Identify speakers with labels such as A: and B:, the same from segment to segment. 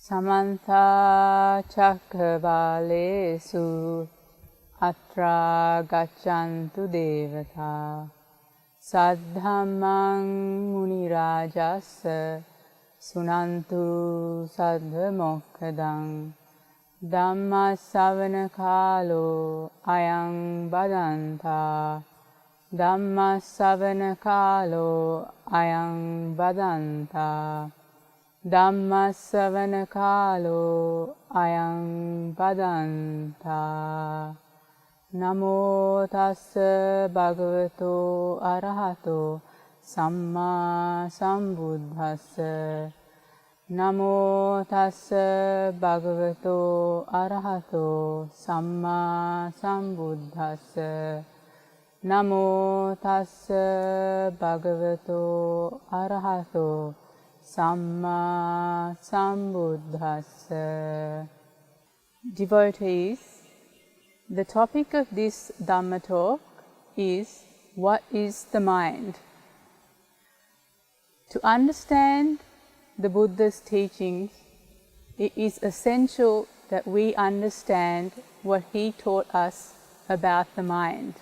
A: Samantha Chakravalesu Atra Gachantu Devata Saddhammang Munirajasa Sunantu Saddhamokkadang Dhamma Savana Kalo Ayang Badanta Dhamma Savana Kalo Ayang Badanta Dhamma Savana Kalo Ayang Badanta Namo Tassa Bhagavato Arahato Samma Sambuddhassa Namo Tassa Bhagavato Arahato Samma Sambuddhassa Namo Tassa Bhagavato Arahato Samma Sambuddhassa. Devotees, the topic of this Dhamma talk is, what is the mind? To understand the Buddha's teachings, it is essential that we understand what he taught us about the mind.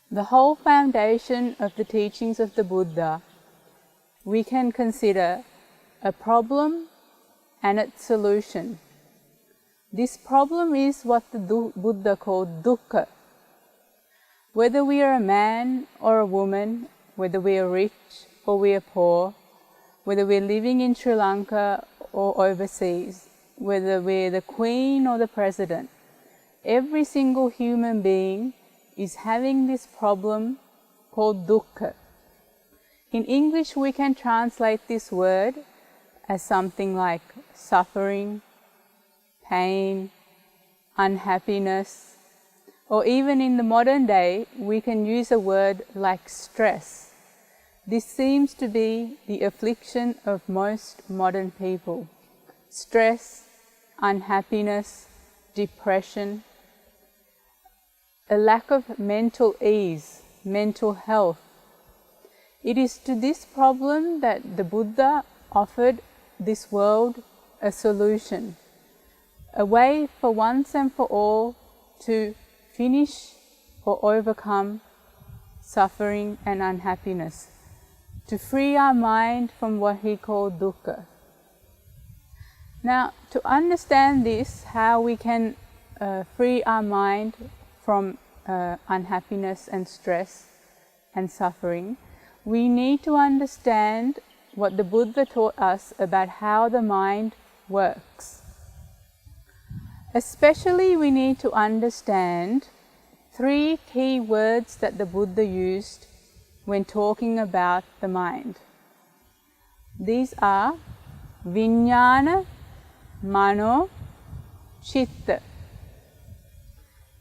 A: The whole foundation of the teachings of the Buddha we can consider a problem and its solution. This problem is what the Buddha called dukkha. Whether we are a man or a woman, whether we are rich or we are poor, whether we're living in Sri Lanka or overseas, whether we're the Queen or the President, every single human being is having this problem called dukkha. In English, we can translate this word as something like suffering, pain, unhappiness, or even in the modern day, we can use a word like stress. This seems to be the affliction of most modern people. Stress, unhappiness, depression, a lack of mental ease, mental health. It is to this problem that the Buddha offered this world a solution, a way for once and for all to finish or overcome suffering and unhappiness, to free our mind from what he called dukkha. Now, to understand this, how we can free our mind from unhappiness and stress and suffering, we need to understand what the Buddha taught us about how the mind works. Especially we need to understand three key words that the Buddha used when talking about the mind. These are Vijnana, Mano, Chitta.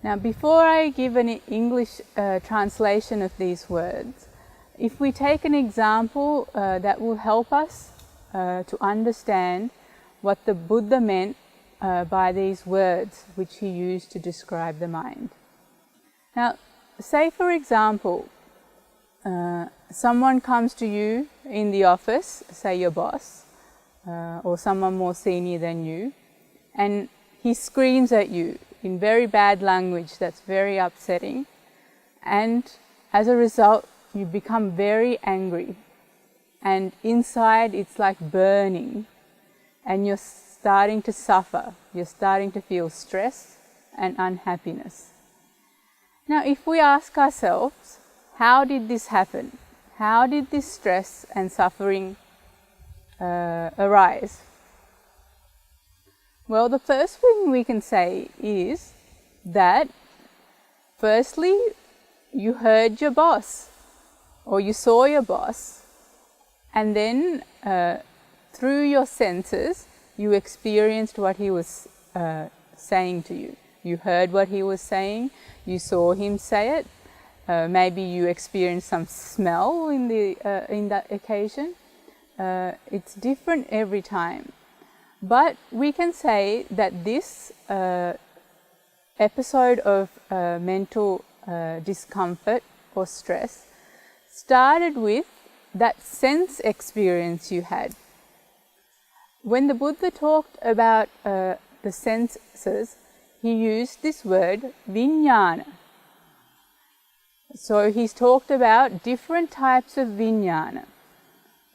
A: Now, before I give an English translation of these words, if we take an example that will help us to understand what the Buddha meant by these words which he used to describe the mind. Now, say for example, someone comes to you in the office, say your boss, or someone more senior than you, and he screams at you in very bad language that's very upsetting, and as a result you become very angry, and inside it's like burning, and you're starting to suffer, you're starting to feel stress and unhappiness. Now, if we ask ourselves, how did this happen? How did this stress and suffering arise? Well, the first thing we can say is that firstly, you heard your boss or you saw your boss, and then through your senses you experienced what he was saying to you. You heard what he was saying, you saw him say it, maybe you experienced some smell in that occasion. It's different every time. But we can say that this episode of mental discomfort or stress started with that sense experience you had. When the Buddha talked about the senses, he used this word vijnana. So he's talked about different types of vijnana.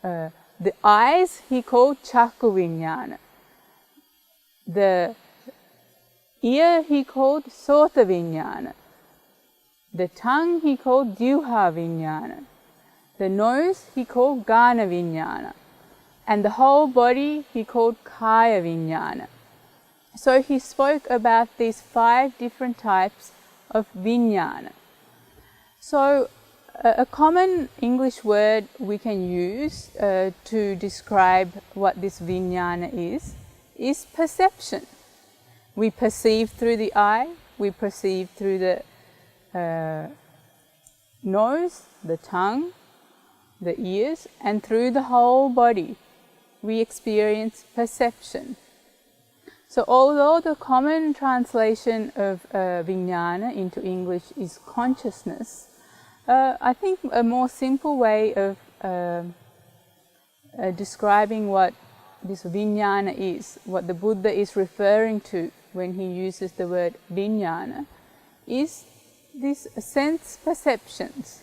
A: The eyes he called chakku vijnana. The ear he called sota vijnana. The tongue he called jivha vijnana. The nose he called gana vijnana. And the whole body he called kaya vijnana. So he spoke about these 5 different types of vijnana. So a common English word we can use to describe what this vijnana is perception. We perceive through the eye, we perceive through the nose, the tongue, the ears, and through the whole body we experience perception. So although the common translation of vijnana into English is consciousness, I think a more simple way of describing what this vijnana is, what the Buddha is referring to when he uses the word vijnana, is these sense perceptions.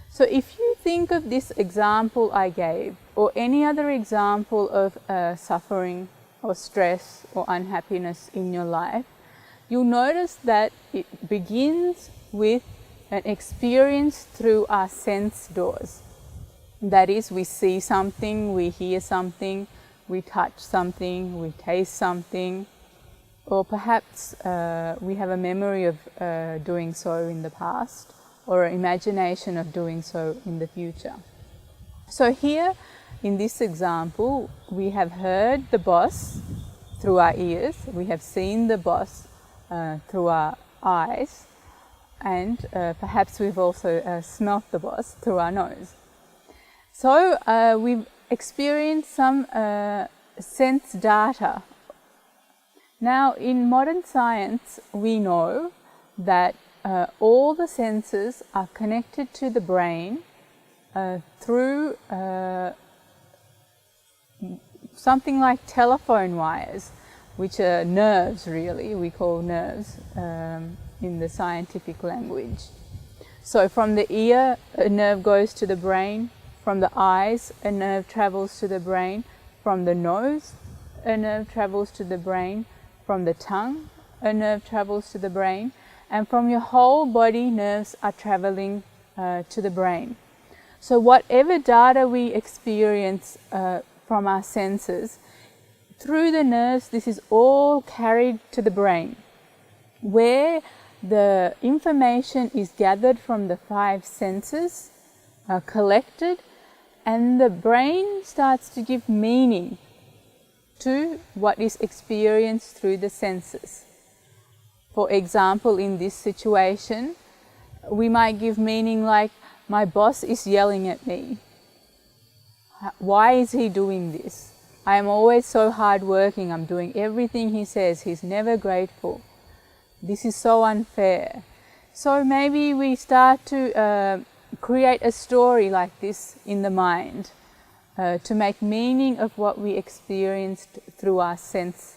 A: So if you think of this example I gave, or any other example of suffering or stress or unhappiness in your life, you'll notice that it begins with an experience through our sense doors. That is, we see something, we hear something, we touch something, we taste something, or perhaps we have a memory of doing so in the past, or an imagination of doing so in the future. So here, in this example, we have heard the boss through our ears, we have seen the boss through our eyes, and perhaps we've also smelt the boss through our nose. So we've experienced some sense data. Now, in modern science, we know that all the senses are connected to the brain through something like telephone wires, which are nerves really, we call nerves in the scientific language. So from the ear, a nerve goes to the brain, from the eyes, a nerve travels to the brain, from the nose, a nerve travels to the brain, from the tongue, a nerve travels to the brain, and from your whole body, nerves are traveling to the brain. So whatever data we experience from our senses, through the nerves, this is all carried to the brain, where the information is gathered from the 5 senses, collected, and the brain starts to give meaning to what is experienced through the senses. For example, in this situation, we might give meaning like, my boss is yelling at me. Why is he doing this? I am always so hardworking, I'm doing everything he says, he's never grateful. This is so unfair. So maybe we start to create a story like this in the mind to make meaning of what we experienced through our senses.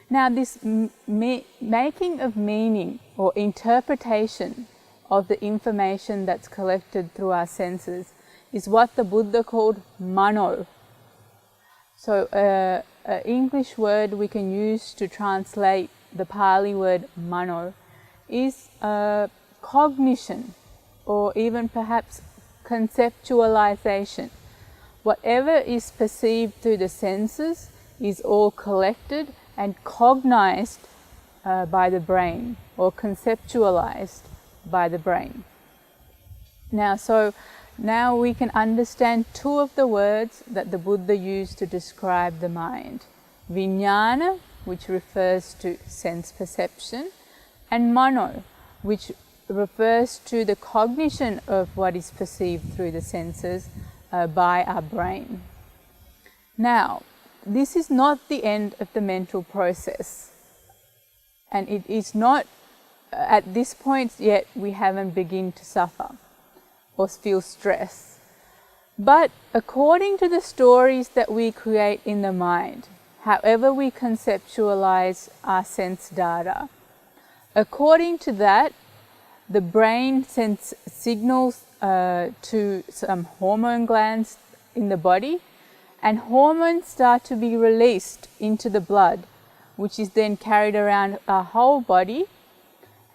A: Now this making of meaning or interpretation of the information that's collected through our senses is what the Buddha called mano. So an English word we can use to translate the Pali word mano is cognition, or even perhaps conceptualization. Whatever is perceived through the senses is all collected and cognized by the brain, or conceptualized by the brain. Now we can understand 2 of the words that the Buddha used to describe the mind. Vijnana, which refers to sense perception, and mano, which refers to the cognition of what is perceived through the senses by our brain. Now, this is not the end of the mental process, and it is not, at this point yet, we haven't begun to suffer or feel stress. But according to the stories that we create in the mind, however we conceptualize our sense data, according to that, the brain sends signals to some hormone glands in the body, and hormones start to be released into the blood, which is then carried around our whole body,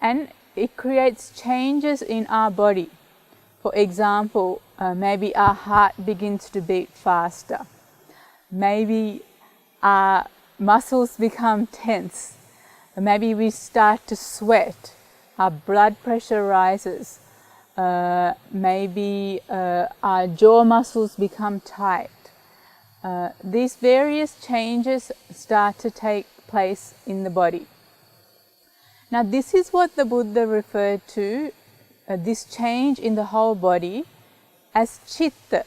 A: and it creates changes in our body. For example, maybe our heart begins to beat faster. Maybe our muscles become tense. Maybe we start to sweat. Our blood pressure rises. Maybe our jaw muscles become tight. These various changes start to take place in the body. Now, this is what the Buddha referred to, this change in the whole body, as chitta.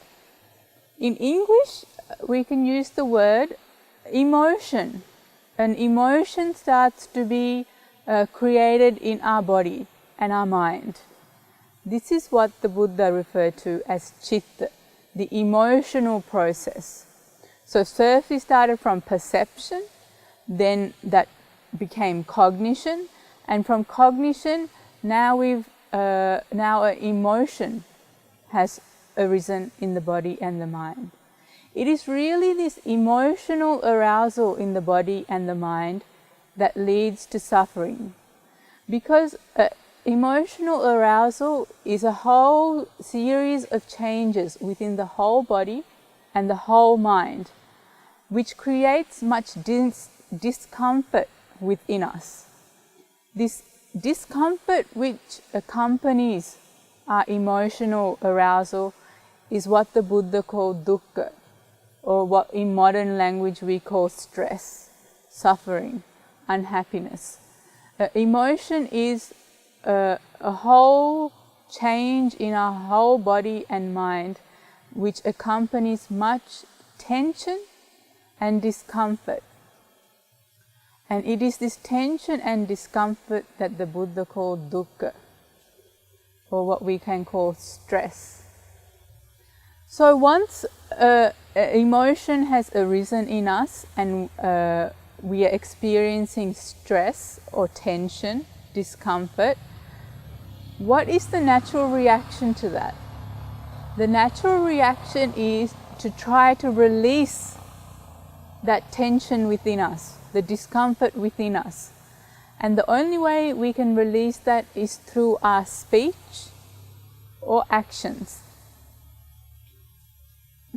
A: In English, we can use the word emotion. An emotion starts to be created in our body and our mind. This is what the Buddha referred to as chitta, the emotional process. So first we started from perception, then that became cognition, and from cognition now an emotion has arisen in the body and the mind. It is really this emotional arousal in the body and the mind that leads to suffering, because emotional arousal is a whole series of changes within the whole body and the whole mind, which creates much discomfort within us. This discomfort which accompanies our emotional arousal is what the Buddha called dukkha, or what in modern language we call stress, suffering, unhappiness. Emotion is a whole change in our whole body and mind which accompanies much tension and discomfort. And it is this tension and discomfort that the Buddha called dukkha, or what we can call stress. So once emotion has arisen in us and we are experiencing stress or tension, discomfort, what is the natural reaction to that? The natural reaction is to try to release that tension within us, the discomfort within us. And the only way we can release that is through our speech or actions.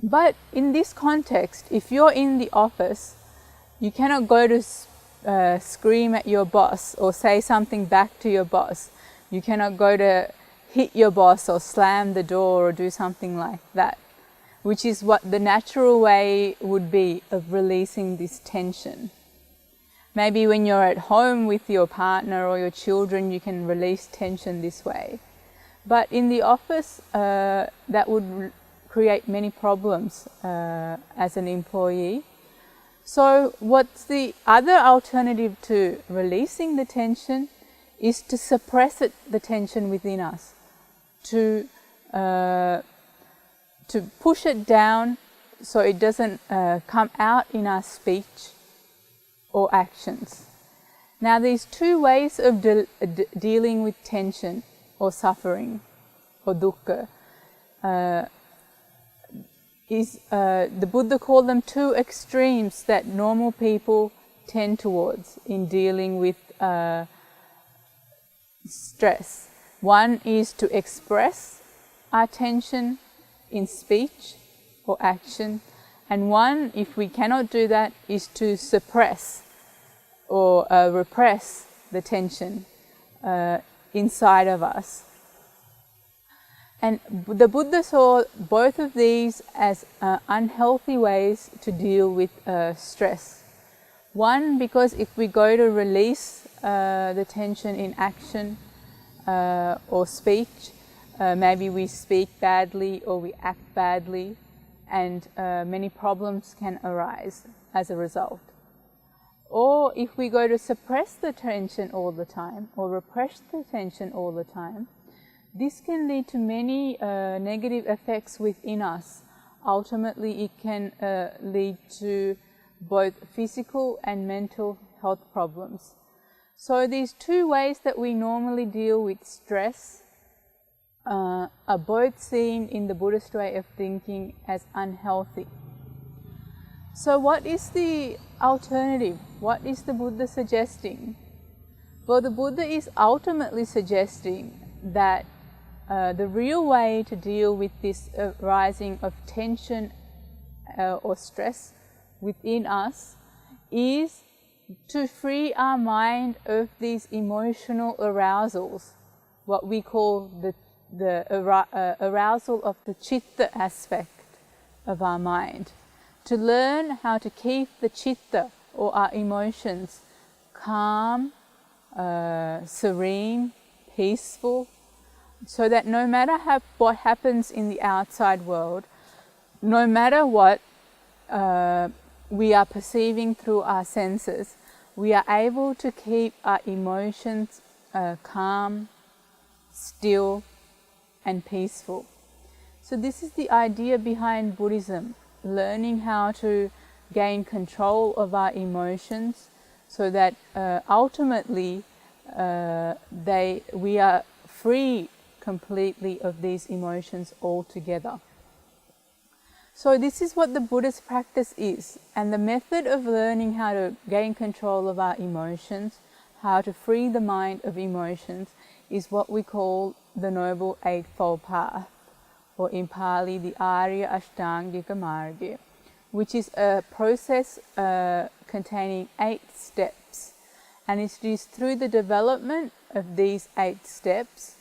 A: But in this context, if you're in the office, you cannot go to scream at your boss or say something back to your boss. You cannot go to hit your boss or slam the door or do something like that, which is what the natural way would be of releasing this tension. Maybe when you're at home with your partner or your children, you can release tension this way. But in the office, that would create many problems as an employee. So what's the other alternative to releasing the tension is to suppress the tension within us, to push it down so it doesn't come out in our speech or actions. Now, these two ways of dealing with tension or suffering or dukkha the Buddha called them two extremes that normal people tend towards in dealing with stress. One is to express our tension in speech or action, and one, if we cannot do that, is to suppress or repress the tension inside of us. And the Buddha saw both of these as unhealthy ways to deal with stress. One, because if we go to release the tension in action or speech, maybe we speak badly or we act badly, and many problems can arise as a result. Or if we go to suppress the tension all the time or repress the tension all the time, this can lead to many negative effects within us, ultimately it can lead to both physical and mental health problems. So these two ways that we normally deal with stress are both seen in the Buddhist way of thinking as unhealthy. So what is the alternative? What is the Buddha suggesting? Well, the Buddha is ultimately suggesting that the real way to deal with this rising of tension or stress within us is to free our mind of these emotional arousals, what we call the arousal of the chitta aspect of our mind. To learn how to keep the chitta or our emotions calm, serene, peaceful, so that no matter what happens in the outside world, no matter what we are perceiving through our senses, we are able to keep our emotions calm, still, and peaceful. So this is the idea behind Buddhism, learning how to gain control of our emotions so that ultimately we are free completely of these emotions altogether. So this is what the Buddhist practice is, and the method of learning how to gain control of our emotions, how to free the mind of emotions, is what we call the Noble Eightfold Path, or in Pali, the Arya Ashtangika Marga, which is a process containing 8 steps. And it is through the development of these 8 steps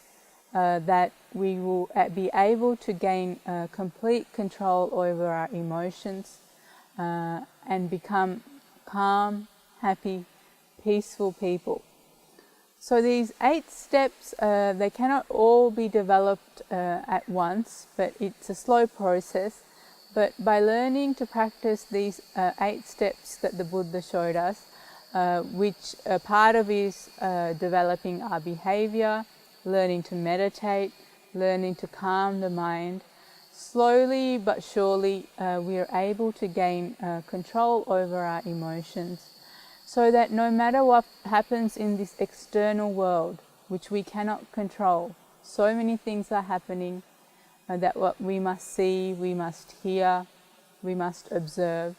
A: that we will be able to gain complete control over our emotions and become calm, happy, peaceful people. So these 8 steps, they cannot all be developed at once, but it's a slow process. But by learning to practice these 8 steps that the Buddha showed us, which part of is developing our behavior, learning to meditate, learning to calm the mind, slowly but surely we are able to gain control over our emotions, so that no matter what happens in this external world, which we cannot control, so many things are happening that what we must see, we must hear, we must observe.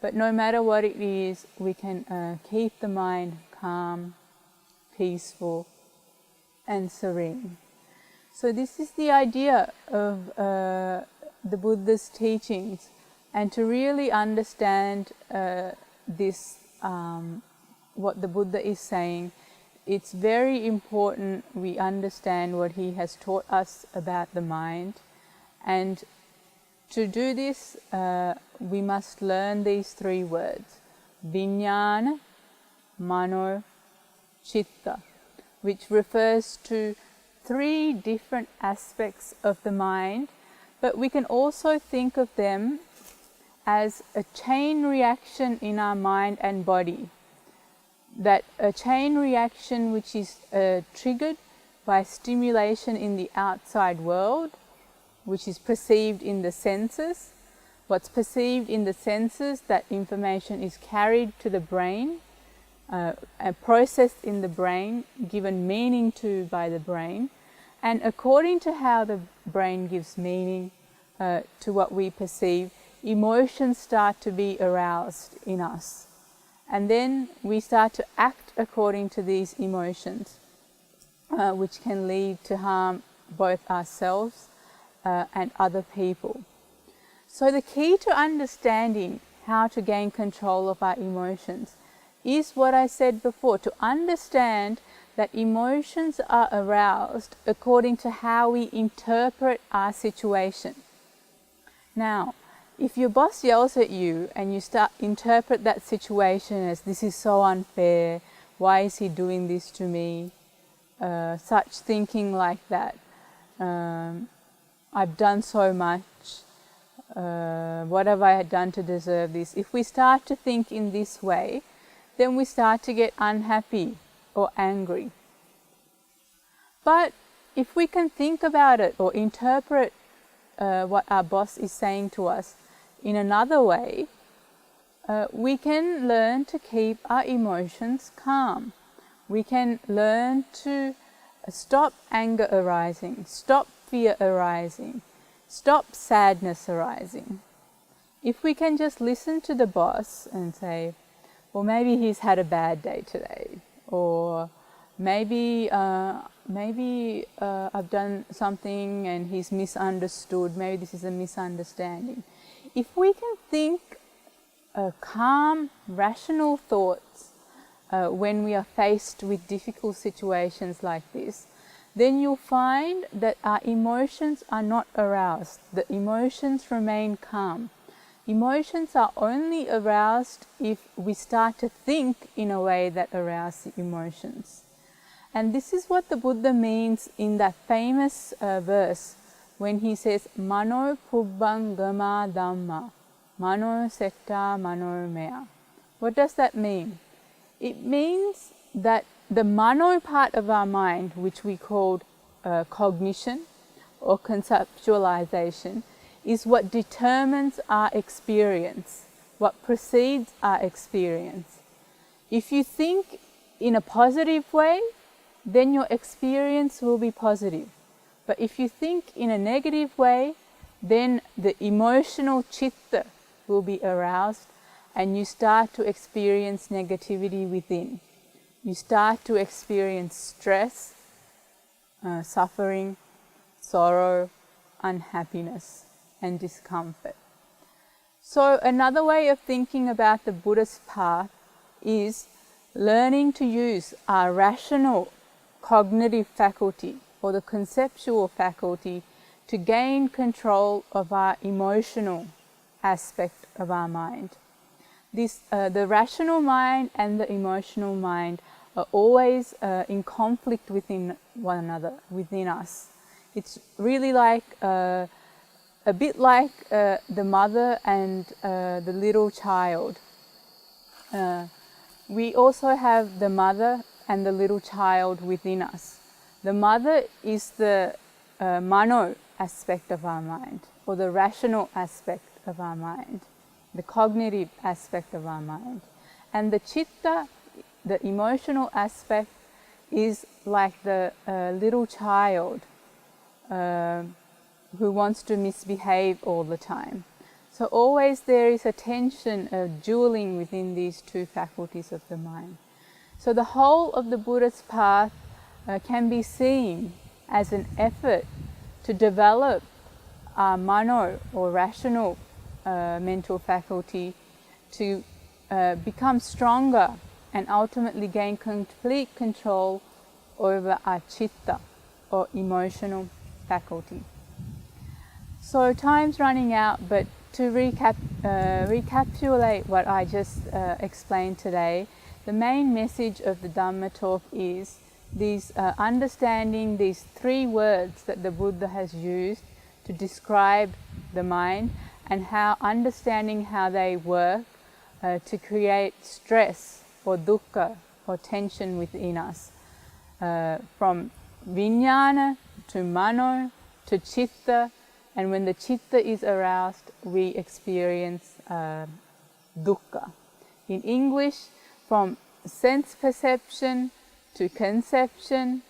A: But no matter what it is, we can keep the mind calm, peaceful, and serene. So this is the idea of the Buddha's teachings, and to really understand this, what the Buddha is saying, it's very important we understand what he has taught us about the mind. And to do this, we must learn these 3 words: Vijnana, Mano, Chitta, which refers to 3 different aspects of the mind, but we can also think of them as a chain reaction in our mind and body. That a chain reaction which is triggered by stimulation in the outside world, which is perceived in the senses. What's perceived in the senses, that information is carried to the brain, and processed in the brain, given meaning to by the brain, and according to how the brain gives meaning to what we perceive, emotions start to be aroused in us. And then we start to act according to these emotions, which can lead to harm both ourselves and other people. So the key to understanding how to gain control of our emotions is what I said before, to understand that emotions are aroused according to how we interpret our situation. Now, if your boss yells at you and you start interpret that situation as, this is so unfair, why is he doing this to me, such thinking like that, I've done so much, what have I done to deserve this? If we start to think in this way, then we start to get unhappy or angry. But if we can think about it or interpret what our boss is saying to us in another way, we can learn to keep our emotions calm. We can learn to stop anger arising, stop fear arising, stop sadness arising. If we can just listen to the boss and say, well, maybe he's had a bad day today, or maybe I've done something and he's misunderstood, maybe this is a misunderstanding. If we can think calm, rational thoughts when we are faced with difficult situations like this, then you'll find that our emotions are not aroused. The emotions remain calm. Emotions are only aroused if we start to think in a way that arouses the emotions. And this is what the Buddha means in that famous verse when he says, Mano pubbang gama dhamma, mano setta mano mea. What does that mean? It means that the mano part of our mind, which we called cognition or conceptualization, is what determines our experience, what precedes our experience. If you think in a positive way, then your experience will be positive. But if you think in a negative way, then the emotional chitta will be aroused and you start to experience negativity within. You start to experience stress, suffering, sorrow, unhappiness, and discomfort. So another way of thinking about the Buddhist path is learning to use our rational cognitive faculty or the conceptual faculty to gain control of our emotional aspect of our mind. The rational mind and the emotional mind are always in conflict within one another, within us. It's really like a bit like the mother and the little child. We also have the mother and the little child within us. The mother is the mano aspect of our mind, or the rational aspect of our mind, the cognitive aspect of our mind. And the chitta, the emotional aspect, is like the little child who wants to misbehave all the time. So always there is a tension, a dueling within these two faculties of the mind. So the whole of the Buddhist path can be seen as an effort to develop our mano or rational mental faculty to become stronger and ultimately gain complete control over our chitta or emotional faculty. So time's running out, but to recapitulate what I just explained today, the main message of the Dhamma talk is understanding these three words that the Buddha has used to describe the mind, and how understanding how they work to create stress or dukkha or tension within us, from vijnana to mano to chitta, and when the chitta is aroused, we experience dukkha. In English, from sense perception to conception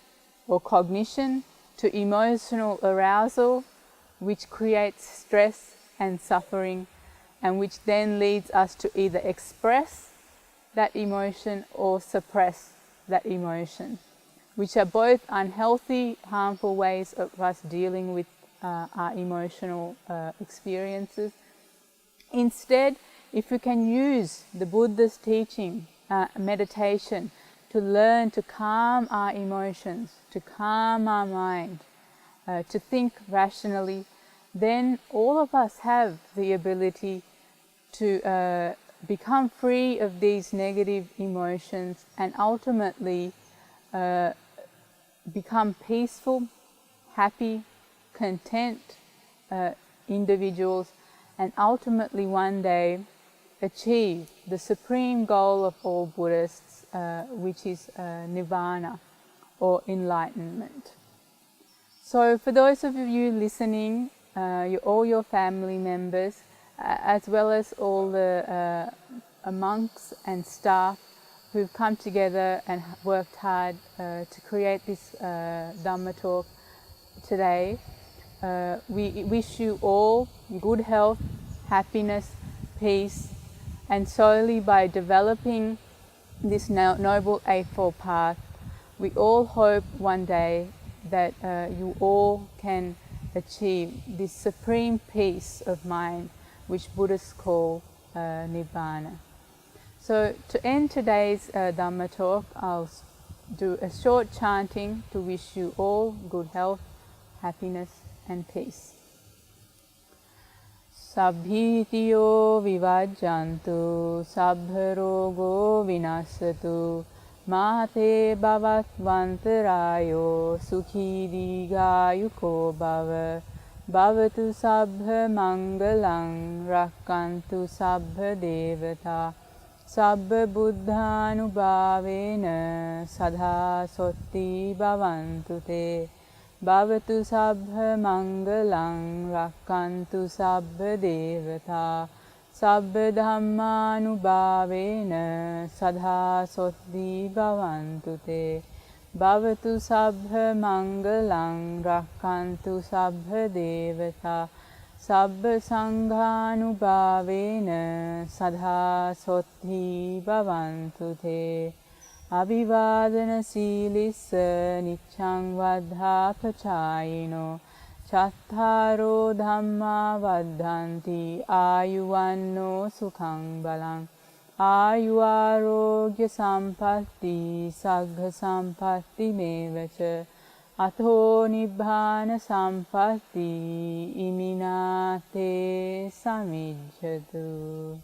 A: or cognition to emotional arousal, which creates stress and suffering, and which then leads us to either express that emotion or suppress that emotion, which are both unhealthy, harmful ways of us dealing with our emotional experiences. Instead, if we can use the Buddha's teaching, meditation, to learn to calm our emotions, to calm our mind, to think rationally, then all of us have the ability to become free of these negative emotions and ultimately become peaceful, happy, content individuals, and ultimately one day achieve the supreme goal of all Buddhists, which is nirvana or enlightenment. So for those of you listening, all your family members, as well as all the monks and staff who've come together and worked hard to create this Dhamma talk today. We wish you all good health, happiness, peace, and solely by developing this Noble Eightfold Path, we all hope one day that you all can achieve this supreme peace of mind which Buddhists call Nibbana. So to end today's Dhamma talk, I'll do a short chanting to wish you all good health, happiness and peace. Sabbhitiyo vivajjantu, sabbharogo vinasatu, mate bhavattvantarayo, sukhi digayuko bhava, bhavatu sabbha mangalang, rakkantu sabbha devata, sabbha buddhanubhavena, sadha sotti bhavantu te. Bhavatu sabbha mangalang, rakkantu sabbha devata, sabbha dhammanubhavena, sadha sotti bhavantu te. Bhavatu sabbha mangalang, rakkantu sabbha devata, sabbha sanghanubhavena, sadha sotti bhavantu te. Abhivadana silissa niccang vaddha pachayino, chattaro dhamma vaddhanti, ayuvanno sukhang balang, ayu arogya sampatti, saggha sampatti mevacha, atho nibbana sampatti, iminate samijjatu.